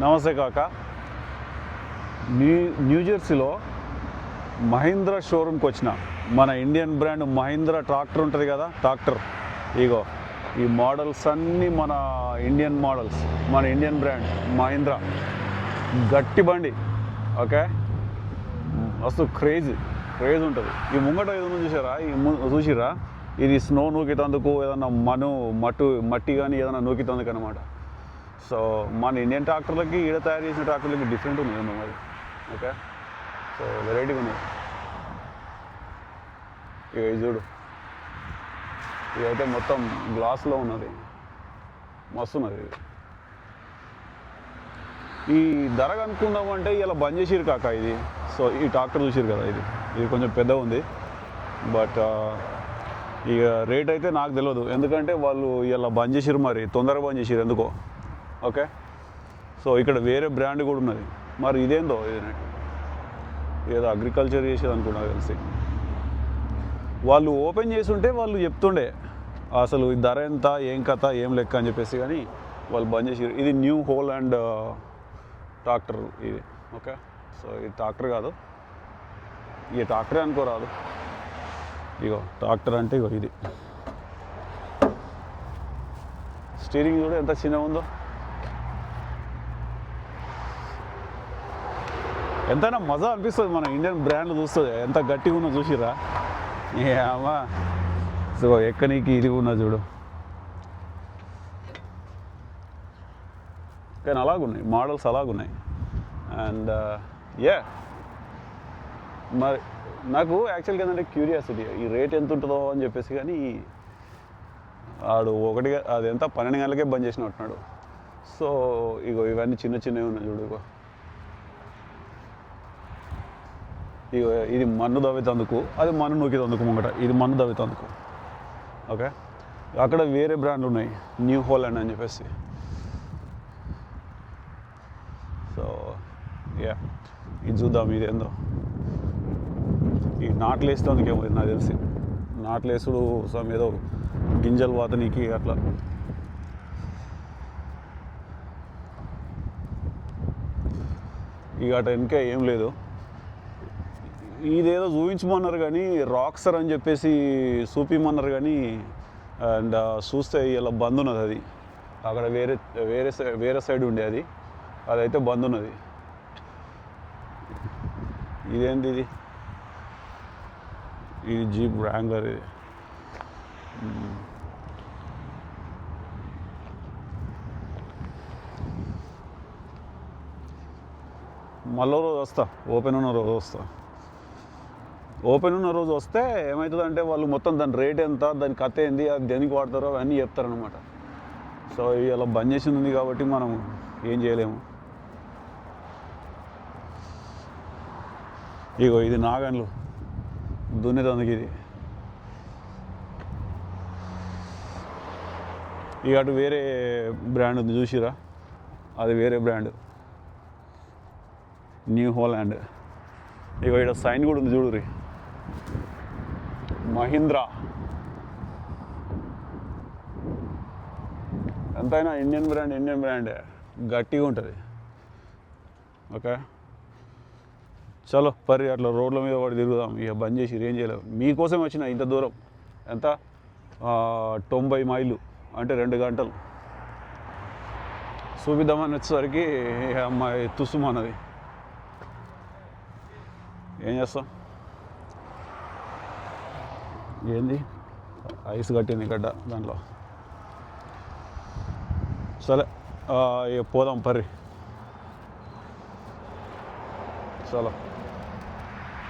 నమస్తే కాక. న్యూజెర్సీలో మహీంద్రా షోరూమ్కి వచ్చిన. మన ఇండియన్ బ్రాండ్ మహీంద్రా ట్రాక్టర్ ఉంటుంది కదా, ట్రాక్టర్. ఇగో ఈ మోడల్స్ అన్నీ మన ఇండియన్ మోడల్స్, మన ఇండియన్ బ్రాండ్ మహీంద్రా. గట్టి బండి, ఓకే. మస్తు క్రేజ్ ఉంటుంది. ఈ ముంగట ఏదైనా చూసారా, చూసిరా, ఇది స్నో నూకితందుకు, ఏదన్నా మట్టి కానీ ఏదైనా నూకితందుకు అనమాట. సో మన ఇండియన్ ట్రాక్టర్లకి ఈడ తయారు చేసిన ట్రాక్టర్లకి డిఫరెంట్ ఉంది మరి, ఓకే. సో వెరైటీగా ఉంది. ఇక ఇది చూడు, ఇదైతే మొత్తం గ్లాస్లో ఉన్నది, మస్తు ఉన్నది ఇది. ఈ ధర కనుక్కుందామంటే ఇలా బంద్ చేసిరు కాక ఇది. సో ఈ ట్రాక్టర్ చూసిరు కదా, ఇది కొంచెం పెద్ద ఉంది. బట్ ఇక రేట్ అయితే నాకు తెలియదు, ఎందుకంటే వాళ్ళు ఇలా బంద్ చేసిరు, మరి తొందరగా బంద్ చేసిరు ఎందుకో, ఓకే. సో ఇక్కడ వేరే బ్రాండ్ కూడా ఉన్నది. మరి ఇదేందో, ఏదో అగ్రికల్చర్ చేసేది అనుకున్నా తెలిసి. వాళ్ళు ఓపెన్ చేసి ఉంటే వాళ్ళు చెప్తుండే అసలు ఈ ధర ఎంత, ఏం కథ, ఏం లెక్క అని చెప్పేసి. కానీ వాళ్ళు బంద్ చేసి. ఇది న్యూ హోలాండ్ ట్రాక్టర్ ఇది, ఓకే. సో ఇది ట్రాక్టర్ కాదు, ఇది ట్రాక్టరే అనుకోరాదు. ఇగో ట్రాక్టర్ అంటే ఇగో ఇది. స్టీరింగ్ కూడా ఎంత చిన్నగా ఉందో. ఎంతైనా మజా అనిపిస్తుంది మన ఇండియన్ బ్రాండ్లు చూస్తుంది, ఎంత గట్టిగా ఉన్నా చూసిరా. ఏమా సో ఎక్కడికి ఇది ఉన్నా చూడు. కానీ అలాగున్నాయి మోడల్స్, అలాగున్నాయి. అండ్ మరి నాకు యాక్చువల్గా ఏంటంటే క్యూరియాసిటీ, ఈ రేట్ ఎంత ఉంటుందో అని చెప్పేసి. కానీ ఆడు అది ఎంత 12 గంటలకే బంద్ చేసినట్టున్నాడు. సో ఇగో ఇవన్నీ చిన్నవి ఉన్నాయి చూడు. ఇగో ఇది మన్ను దవ్వేతందుకు, అది మన్ను నూకేతందుకు ముంగట. ఇది మన్ను దవ్వేతందుకు, ఓకే. అక్కడ వేరే బ్రాండ్లు ఉన్నాయి, న్యూ హోలాండ్ అని చెప్పేసి. సో ఇది చూద్దాం, ఇది ఏందో. ఈ నాట్లు వేసేందుకేమో నాకు తెలిసి, నాట్లు వేసుడు సమ్ ఏదో గింజలు వాతనికి అట్లా. ఇక అట ఇంకా ఏం లేదు. ఇదేదో చూపించమన్నారు కానీ, రాక్సర్ అని చెప్పేసి చూపించమన్నారు కానీ, అండ్ చూస్తే ఇలా బంద్ ఉన్నది. అది అక్కడ వేరే సైడ్ ఉండే, అదైతే బంద్ ఉన్నది. ఇదేంటి ఇది జీప్ వ్రాంగ్లర్. ఇది మళ్ళీ రోజు వస్తా, ఓపెన్ ఉన్న రోజు వస్తా. ఓపెన్ ఉన్న రోజు వస్తే ఏమవుతుందంటే వాళ్ళు మొత్తం దాని రేట్ ఎంత, దాని కథ ఏంది, అది దేనికి వాడతారో అవన్నీ చెప్తారనమాట. సో ఇలా బంద్ చేసింది ఉంది కాబట్టి మనం ఏం చేయలేము. ఇగో ఇది నాగన్లు దున్నేదందుకు ఇది. ఇక అటు వేరే బ్రాండ్ ఉంది చూసిరా, అది వేరే బ్రాండ్, న్యూ హోలాండ్. ఇక ఇక్కడ సైన్ కూడా ఉంది చూడురి, మహీంద్రా. ఎంతైనా ఇండియన్ బ్రాండే, గట్టిగా ఉంటుంది, ఓకే. చలో పరి అట్లా రోడ్ల మీద పడి తిరుగుదాం. ఇక బంద్ చేసి ఏం చేయలేము. మీకోసం వచ్చిన ఇంత దూరం, ఎంత 90 మైళ్ళు అంటే 2 గంటలు చూపిద్దామని వచ్చేసరికి అమ్మాయి తుస్సుమన్నది. ఏం చేస్తాం, ఏంది ఐస్ కట్టింది గడ్డ దాంట్లో. సరే ఇక పోదాం పర్రి, చలో.